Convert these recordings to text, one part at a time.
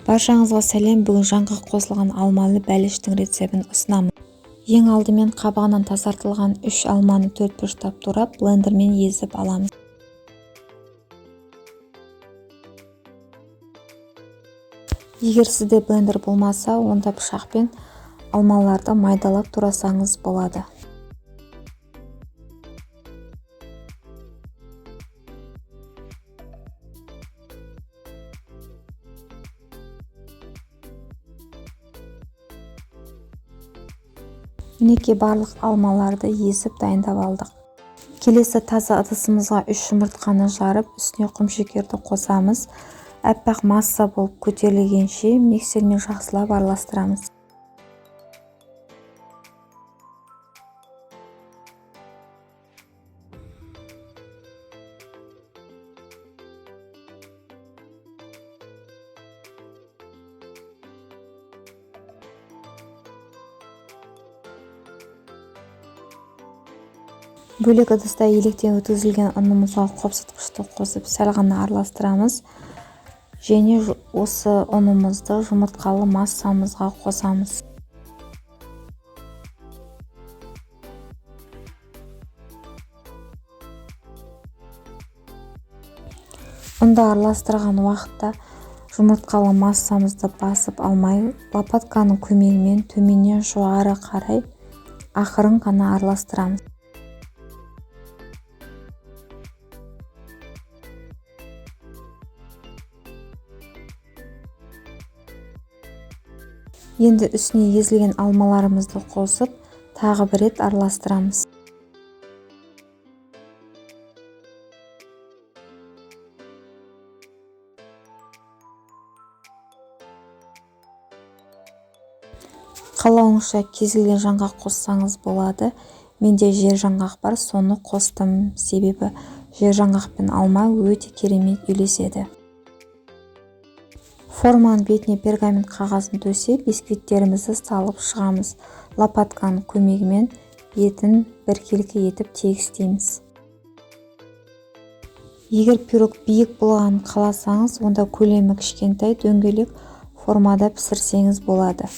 Баршаңызға сәлем. Бүгін жаңғақ қосылған алмалы бәліштің рецебін ұсынамын. Ең алдымен қабығынан тазартылған 3 алманы 4 бұрыштап турап блендермен езіп аламыз. Егер сізде блендер болмаса, онда пышақпен алмаларды майдалап турасаңыз болады. Мінекей барлық алмаларды езіп дайындап алдық. Келесі таза ыдысымызға 3 жұмыртқаны жарып, үстіне құмшекерді қосамыз. Әппақ масса болып көтерілгенше миксермен жақсылап араластырамыз. Бөлек ыдыста електен өткізілген ұнымызға қопсытқышты қосып сәл ғана араластырамыз және осы ұнымызды жұмыртқалы массамызға қосамыз. Ұнды араластырған уақытта жұмыртқалы массамызды басып алмай, лопатканың көмегімен төменнен жоғары қарай ақырын ғана араластырамыз. Енді үстіне езілген алмаларымызды қосып, тағы бір рет араластырамыз. Қалауыңызша кез келген жаңғақ қоссаңыз болады. Менде жер жаңғақ бар, соны қостым. Себебі жер жаңғақ пен алма өте керемет үйлеседі. Форманың бетіне пергамент қағазын төсеп, бисквиттерімізді салып шығамыз. Лопатканың көмегімен бетін біркелкі етіп тегістейміз. Егер пирог биік болғанын қаласаңыз, онда көлемі кішкентай дөңгелек формада пісірсеңіз болады.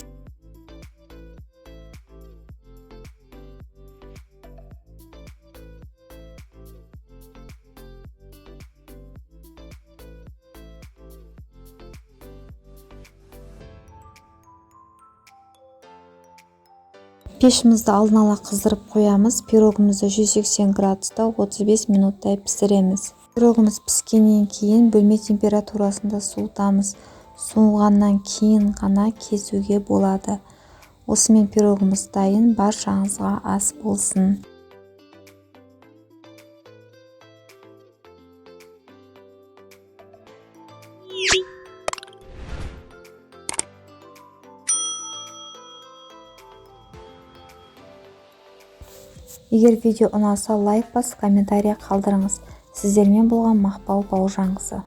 Пешімізді алдын ала қыздырып қоямыз. Пирогымызды 180 градуста 35 минуттай пісіреміз. Пирогымыз піскеннен кейін бөлме температурасында суытамыз. Суығаннан кейін ғана кесуге болады. Осымен пирогымыз дайын, баршаңызға ас болсын. Егер видео ұнаса, лайк басып, комментария қалдырыңыз. Сіздермен болған Мақпал Бауыржанқызы.